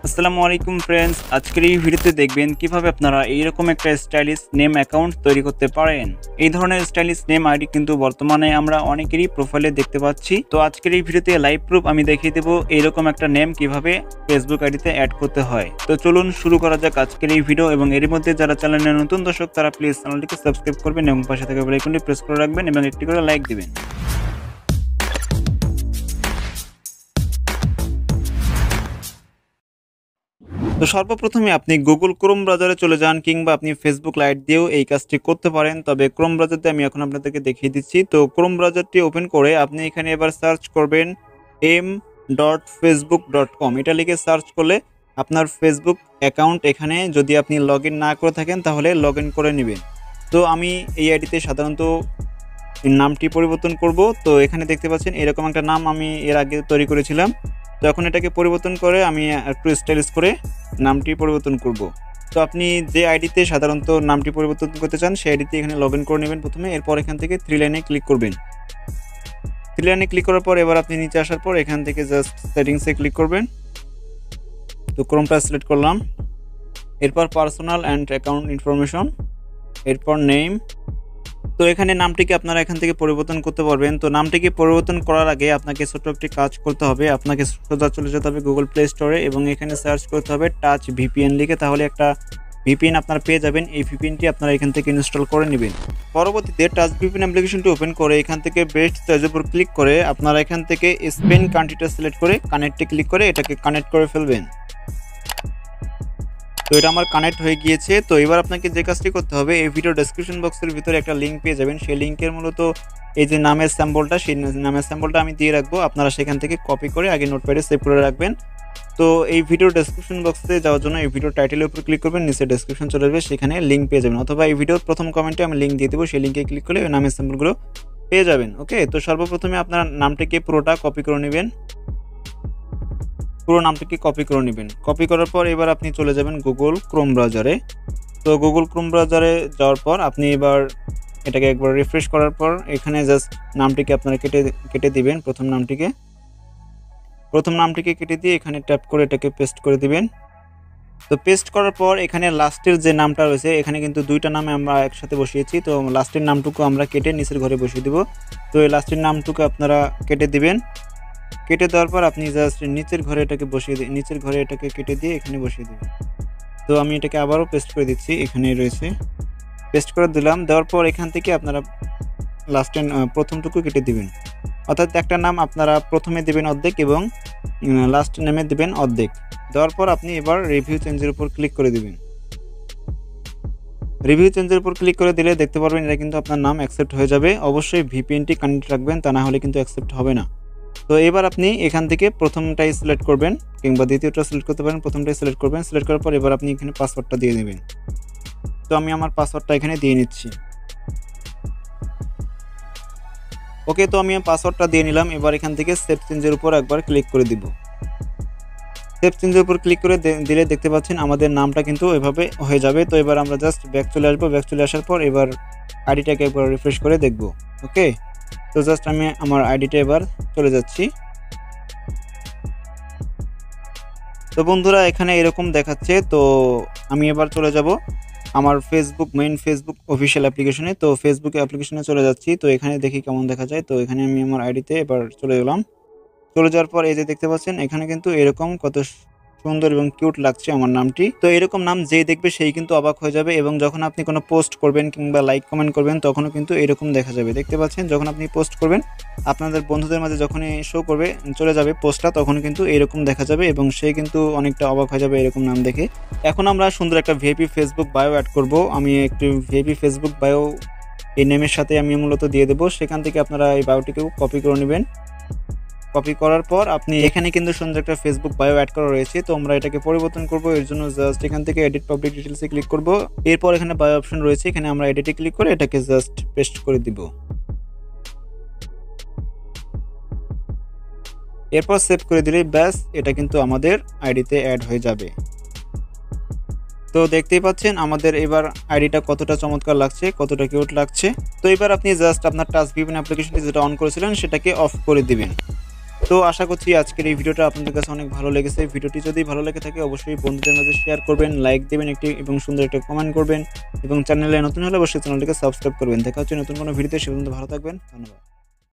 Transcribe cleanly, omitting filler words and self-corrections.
আসসালামু আলাইকুম ফ্রেন্ডস, আজকের এই ভিডিওতে দেখবেন কিভাবে আপনারা এইরকম একটা স্টাইলিশ নেম অ্যাকাউন্ট তৈরি করতে পারেন। এই ধরনের স্টাইলিশ নেম আইডি কিন্তু বর্তমানে আমরা অনেকেরই প্রোফাইলে দেখতে পাচ্ছি। তো আজকের এই ভিডিওতে লাইভ প্রুফ আমি দেখিয়ে দেবো এইরকম একটা নেম কিভাবে ফেসবুক আইডিতে অ্যাড করতে হয়। তো চলুন শুরু করা যাক আজকের এই ভিডিও। এবং এর মধ্যে যারা চ্যানেলে নতুন দর্শক তারা প্লিজ চ্যানেলটিকে সাবস্ক্রাইব করবেন এবং পাশে থাকা বেল আইকনটি প্রেস করে রাখবেন এবং একটি করে লাইক দিবেন। তো সর্বপ্রথমে আপনি গুগল ক্রোম ব্রাউজারে চলে যান, কিংবা আপনি ফেসবুক লাইট দিয়েও এই কাজটি করতে পারেন। তবে ক্রোম ব্রাউজারটি আমি এখন আপনাদেরকে দেখিয়ে দিচ্ছি। তো ক্রোম ব্রাউজারটি ওপেন করে আপনি এখানে এবার সার্চ করবেন m.facebook.com। এটা লিখে সার্চ করলে আপনার ফেসবুক অ্যাকাউন্ট এখানে যদি আপনি লগ ইন না করে থাকেন তাহলে লগ ইন করে নেবেন। তো আমি এই আইডিতে সাধারণত নামটি পরিবর্তন করব। তো এখানে দেখতে পাচ্ছেন এরকম একটা নাম আমি এর আগে তৈরি করেছিলাম। তো এখন এটাকে পরিবর্তন করে আমি একটু স্টাইলিশ করে নামটি পরিবর্তন করব। তো আপনি যে আইডিতে সাধারণত নামটি পরিবর্তন করতে চান সেই আইডিতে এখানে লগ ইন করে নেবেন প্রথমে। এরপর এখান থেকে থ্রি লাইনে ক্লিক করবেন। থ্রি লাইনে ক্লিক করার পর এবার আপনি নিচে আসার পর এখান থেকে জাস্ট সেটিংসে ক্লিক করবেন। তো ক্রোমটা সিলেক্ট করলাম। এরপর পার্সোনাল অ্যান্ড অ্যাকাউন্ট ইনফরমেশন, এরপর নেম। তো এখানে নামটিকে আপনারা এখান থেকে পরিবর্তন করতে পারবেন। তো নামটিকে পরিবর্তন করার আগে আপনাকে ছোট্ট একটি কাজ করতে হবে। আপনাকে সোজা চলে যেতে হবে গুগল প্লে স্টোরে এবং এখানে সার্চ করতে হবে টাচ ভিপিএন লিখে, তাহলে একটা ভিপিএন আপনারা পেয়ে যাবেন। এই ভিপিএনটি আপনারা এখান থেকে ইনস্টল করে নেবেন। পরবর্তীতে টাচ ভিপিএন অ্যাপ্লিকেশনটি ওপেন করে এখান থেকে বেস্ট চয়েসের উপর ক্লিক করে আপনারা এখান থেকে স্পেন কান্ট্রিটা সিলেক্ট করে কানেক্টে ক্লিক করে এটাকে কানেক্ট করে ফেলবেন। তো এটা আমার কানেক্ট হয়ে গিয়েছে। তো এবার আপনাকে যে কাজটি করতে হবে, এই ভিডিও ডেসক্রিপশন বক্সের ভিতরে একটা লিঙ্ক পেয়ে যাবেন। সেই লিঙ্কের মূলত এই যে নামের স্যাম্পলটা, সেই নামের স্যাম্পলটা আমি দিয়ে রাখবো। আপনারা সেখান থেকে কপি করে আগে নোটপ্যাডে সেভ করে রাখবেন। তো এই ভিডিও ডেসক্রিপশন বক্সে যাওয়ার জন্য এই ভিডিও টাইটেলের উপর ক্লিক করবেন, নিচে ডেসক্রিপশন চলে আসবে, সেখানে লিঙ্ক পেয়ে যাবেন। অথবা এই ভিডিওর প্রথম কমেন্টে আমি লিঙ্ক দিয়ে দেবো, সেই লিঙ্কে ক্লিক করলে ওই নামের স্যাম্পলগুলো পেয়ে যাবেন। ওকে, তো সর্বপ্রথমে আপনার নামটিকে পুরোটা কপি করে নেবেন। পুরো নামটিকে কপি করে নেবেন। কপি করার পর এবার আপনি চলে যাবেন গুগল ক্রোম ব্রাউজারে। তো গুগল ক্রোম ব্রাউজারে যাওয়ার পর আপনি এবার এটাকে একবার রিফ্রেশ করার পর এখানে জাস্ট নামটিকে আপনারা কেটে দিবেন। প্রথম নামটিকে কেটে দিয়ে এখানে ট্যাপ করে এটাকে পেস্ট করে দিবেন। তো পেস্ট করার পর এখানে লাস্টের যে নামটা রয়েছে, এখানে কিন্তু দুইটা নামে আমরা একসাথে বসিয়েছি। তো লাস্টের নামটুকু আমরা কেটে নিচের ঘরে বসিয়ে দেব। তো এই লাস্টের নামটুকু আপনারা কেটে দিবেন। কেটে দেওয়ার পর আপনি জাস্ট নিচের ঘরে এটাকে কেটে দিয়ে এখানে বসিয়ে দেবেন। তো আমি এটাকে আবারও পেস্ট করে দিচ্ছি, এখানে রয়েছে, পেস্ট করে দিলাম। দেওয়ার পর এখান থেকে আপনারা লাস্টের প্রথমটুকু কেটে দিবেন। অর্থাৎ একটা নাম আপনারা প্রথমে দেবেন অর্ধেক এবং লাস্ট নেমে দেবেন অর্ধেক। দেওয়ার পর আপনি এবার রিভিউ চেঞ্জের উপর ক্লিক করে দিবেন। রিভিউ চেঞ্জের উপর ক্লিক করে দিলে দেখতে পারবেন এটা কিন্তু আপনার নাম অ্যাকসেপ্ট হয়ে যাবে। অবশ্যই ভিপিএনটি কানেক্ট রাখবেন, তা না হলে কিন্তু অ্যাকসেপ্ট হবে না। তো এবার আপনি এখান থেকে প্রথমটাই সিলেক্ট করবেন, কিংবা দ্বিতীয়টা সিলেক্ট করতে পারেন। প্রথমটাই সিলেক্ট করবেন। সিলেক্ট করার পর এবার আপনি এখানে পাসওয়ার্ডটা দিয়ে নেবেন। তো আমি আমার পাসওয়ার্ডটা এখানে দিয়ে নিচ্ছি। ওকে, তো আমি পাসওয়ার্ডটা দিয়ে নিলাম। এবার এখান থেকে সেভ চেঞ্জের উপর একবার ক্লিক করে দিব। সেভ চেঞ্জের উপর ক্লিক করে দিলে দেখতে পাচ্ছেন আমাদের নামটা কিন্তু এভাবে হয়ে যাবে। তো এবার আমরা জাস্ট ব্যাক চলে আসবো। ব্যাক চলে আসার পর এবার আইডিটাকে একবার রিফ্রেশ করে দেখব। ওকে, তো জাস্ট আমি আমার আইডিটা এবার চলে যাচ্ছি। তো বন্ধুরা এখানে এরকম দেখাচ্ছে। তো আমি এবার চলে যাব আমার মেইন ফেসবুক অফিসিয়াল অ্যাপ্লিকেশনে। তো ফেসবুক অ্যাপ্লিকেশনে চলে যাচ্ছি। তো এখানে দেখি কেমন দেখা যায়। তো এখানে আমি আমার আইডিতে এবার চলে গেলাম। চলে যাওয়ার পর এই যে দেখতে পাচ্ছেন এখানে কিন্তু এরকম কত সুন্দর এবং কিউট লাগছে আমার নামটি। তো এরকম নাম যে দেখবে সেই কিন্তু অবাক হয়ে যাবে। এবং যখন আপনি কোনো পোস্ট করবেন কিংবা লাইক কমেন্ট করবেন তখনও কিন্তু এরকম দেখা যাবে। দেখতে পাচ্ছেন যখন আপনি পোস্ট করবেন আপনাদের বন্ধুদের মাঝে যখনই শো করবে চলে যাবে পোস্টটা, তখন কিন্তু এরকম দেখা যাবে এবং সে কিন্তু অনেকটা অবাক হয়ে যাবে এরকম নাম দেখে। এখন আমরা সুন্দর একটা ভিআইপি ফেসবুক বায়ো অ্যাড করব। আমি একটু ভিআইপি ফেসবুক বায়ো এই নেমের সাথে আমি মূলত দিয়ে দেবো। সেখান থেকে আপনারা এই বায়োটিকেও কপি করে নেবেন। কপি করার পর আপনি এখানে কিন্তু সুন্দর একটা ফেসবুক বায়ো অ্যাড করা রয়েছে। তো আমরা এটাকে পরিবর্তন করব। এর জন্য জাস্ট এখান থেকে এডিট পাবলিক ডিটেইলসে ক্লিক করব। এরপর এখানে বায়ো অপশন রয়েছে, এখানে আমরা এডিটে ক্লিক করে এটাকে জাস্ট পেস্ট করে দিব। এরপর সেভ করে দিলেই ব্যাস এটা কিন্তু আমাদের আইডিতে অ্যাড হয়ে যাবে। তো দেখতেই পাচ্ছেন আমাদের এবার আইডিটা কতটা চমৎকার লাগছে, কতটা কিউট লাগছে। তো এবার আপনি জাস্ট আপনার টাচ ভিপিএন অ্যাপ্লিকেশনটি যেটা অন করেছিলেন সেটাকে অফ করে দিবেন। তো আশা করছি আজকের এই ভিডিওটা আপনাদের কাছে অনেক ভালো লেগেছে। ভিডিওটি যদি ভালো লেগে থাকে অবশ্যই বন্ধুদের মাঝে শেয়ার করবেন, লাইক দেবেন একটি এবং সুন্দর একটা কমেন্ট করবেন এবং চ্যানেলে নতুন হলে অবশ্যই চ্যানেলটিকে সাবস্ক্রাইব করবেন। দেখা হচ্ছে নতুন কোনো ভিডিওতে, সে পর্যন্ত ভালো থাকবেন। ধন্যবাদ।